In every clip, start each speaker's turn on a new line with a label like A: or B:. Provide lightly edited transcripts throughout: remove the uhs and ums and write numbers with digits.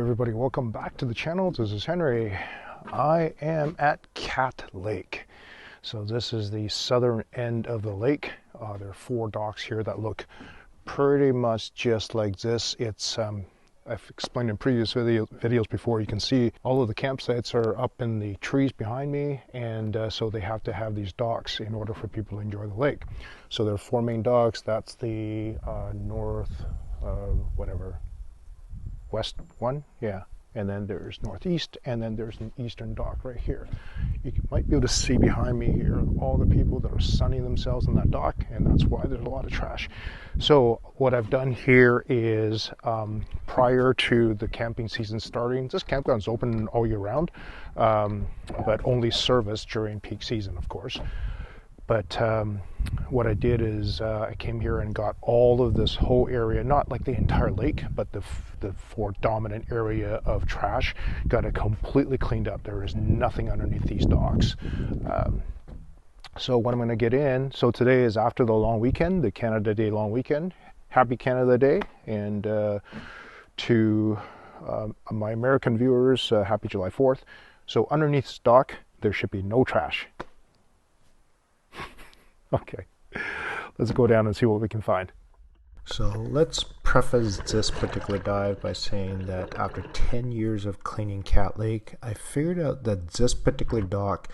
A: everybody, welcome back to the channel. This is Henry. I am at Cat Lake. So this is the southern end of the lake. There are 4 docks here that look pretty much just like this. It's I've explained in previous videos before, you can see all of the campsites are up in the trees behind me, and so they have to have these docks in order for people to enjoy the lake. So there are 4 main docks. That's the west one, yeah, and then there's northeast, and then there's an eastern dock right here. You might be able to see behind me here all the people that are sunning themselves on that dock, and that's why there's a lot of trash. So what I've done here is prior to the camping season starting, this campground's open all year round, but only service during peak season, of course. But what I did is I came here and got all of this whole area, not like the entire lake, but the 4 dominant area of trash, got it completely cleaned up. There is nothing underneath these docks. So what I'm going to get in, so today is after the long weekend, the Canada Day long weekend. Happy Canada Day, and to my American viewers, happy July 4th. So underneath this dock, there should be no trash. Okay, let's go down and see what we can find. So let's preface this particular dive by saying that after 10 years of cleaning Cat Lake, I figured out that this particular dock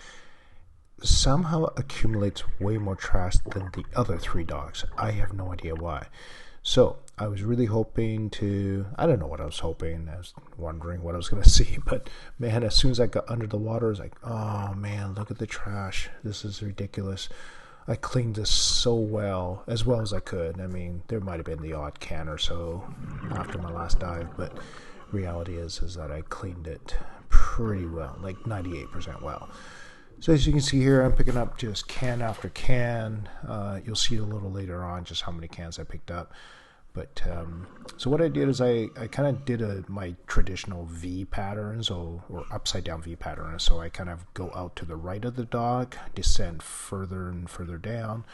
A: somehow accumulates way more trash than the other 3 docks. I have no idea why. So I was really hoping to, I don't know what I was hoping, I was wondering what I was going to see, but man, as soon as I got under the water, I was like, oh man, look at the trash. This is ridiculous. I cleaned this so well as I could. I mean, there might have been the odd can or so after my last dive, but reality is that I cleaned it pretty well, like 98% well. So as you can see here, I'm picking up just can after can. You'll see a little later on just how many cans I picked up. But so what I did is I kind of did my traditional V pattern, or upside down V pattern. So I kind of go out to the right of the dock, descend further and further down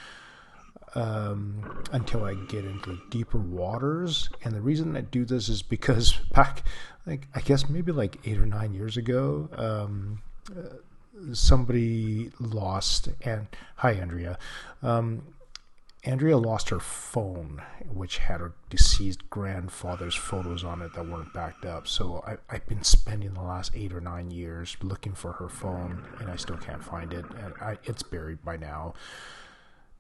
A: until I get into the deeper waters. And the reason I do this is because back, like I guess maybe like 8 or 9 years ago, somebody lost, and hi Andrea. Andrea lost her phone, which had her deceased grandfather's photos on it that weren't backed up. So I've been spending the last 8 or 9 years looking for her phone, and I still can't find it. And it's buried by now.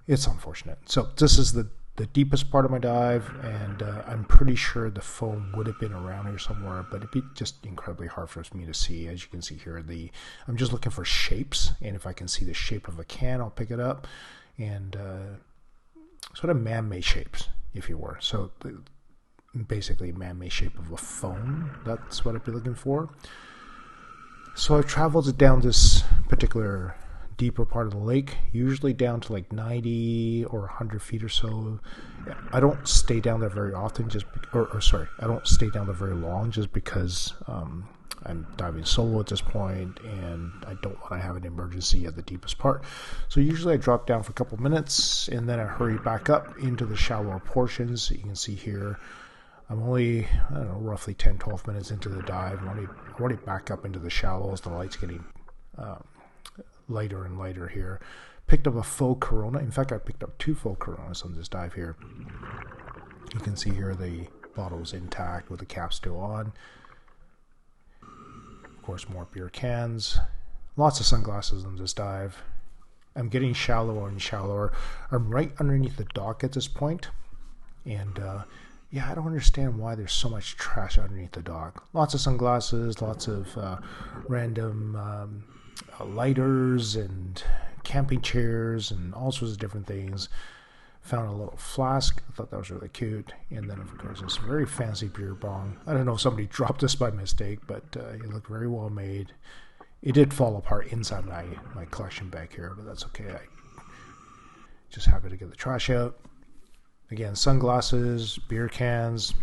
A: It's unfortunate. So this is the deepest part of my dive, and I'm pretty sure the phone would have been around here somewhere, but it'd be just incredibly hard for me to see. As you can see here, I'm just looking for shapes, and if I can see the shape of a can, I'll pick it up. And sort of man-made shapes, if you were. So basically man-made shape of a phone. That's what I'd be looking for. So I've traveled down this particular deeper part of the lake, usually down to like 90 or 100 feet or so. I don't stay down there very often, I don't stay down there very long, just because I'm diving solo at this point, and I don't want to have an emergency at the deepest part. So usually I drop down for a couple minutes, and then I hurry back up into the shallower portions. You can see here, I'm only, I don't know, roughly 10-12 minutes into the dive. I'm already back up into the shallows. The light's getting lighter and lighter here. Picked up a faux Corona. In fact, I picked up 2 faux Coronas on this dive here. You can see here the bottle is intact with the cap still on. Of course, more beer cans. Lots of sunglasses on this dive. I'm getting shallower and shallower. I'm right underneath the dock at this point. And yeah, I don't understand why there's so much trash underneath the dock. Lots of sunglasses, lots of random lighters and camping chairs and all sorts of different things. Found a little flask. I thought that was really cute. And then, of course, this very fancy beer bong. I don't know if somebody dropped this by mistake, but it looked very well made. It did fall apart inside my collection bag here, but that's okay. I just happy to get the trash out. Again, sunglasses, beer cans,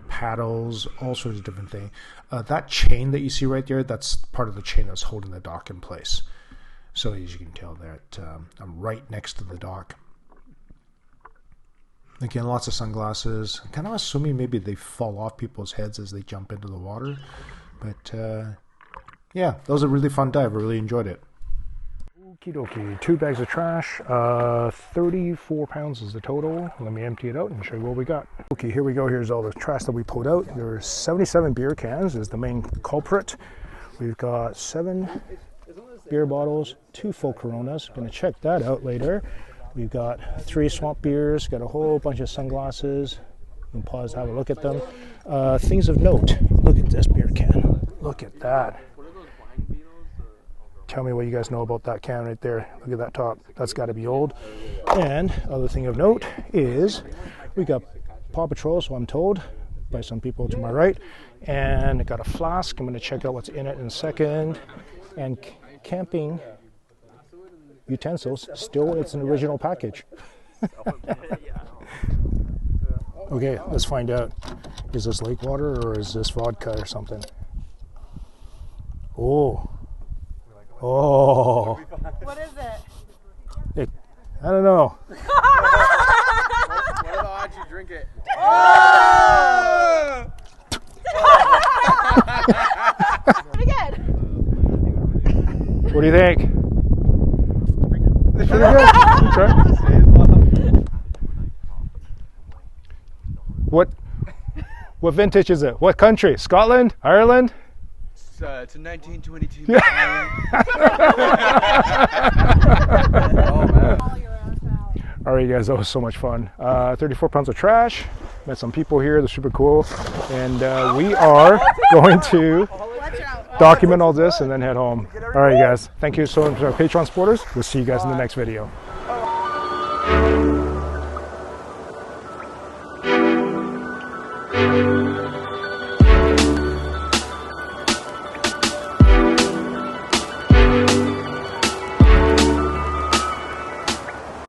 A: paddles, all sorts of different things. That chain that you see right there, that's part of the chain that's holding the dock in place. So as you can tell that I'm right next to the dock. Again, lots of sunglasses. Kind of assuming maybe they fall off people's heads as they jump into the water. But yeah, that was a really fun dive. I really enjoyed it. Okie dokie, 2 bags of trash, 34 pounds is the total. Let me empty it out and show you what we got. Okay, here we go. Here's all the trash that we pulled out. There's 77 beer cans is the main culprit. We've got 7 beer bottles, 2 full Coronas. Gonna check that out later. We've got 3 swamp beers, got a whole bunch of sunglasses. You can pause, have a look at them. Things of note. Look at this beer can. Look at that. Tell me what you guys know about that can right there. Look at that top. That's got to be old. And other thing of note is we got Paw Patrol, so I'm told, by some people to my right. And I got a flask. I'm going to check out what's in it in a second. And camping utensils, still it's an original package. Okay, let's find out. Is this lake water or is this vodka or something? Oh. Oh.
B: What is it?
A: I don't know.
C: What are the odds you drink it?
B: Oh! Pretty good.
A: What do you think? Pretty good. Okay. What vintage is it? What country? Scotland? Ireland?
C: It's a 1922.
A: Yeah.
C: Oh, man.
A: All right, you guys, that was so much fun. 34 pounds of trash. Met some people here. They're super cool. And we are going to document all this and then head home. All right, you guys. Thank you so much for our Patreon supporters. We'll see you guys in the next video.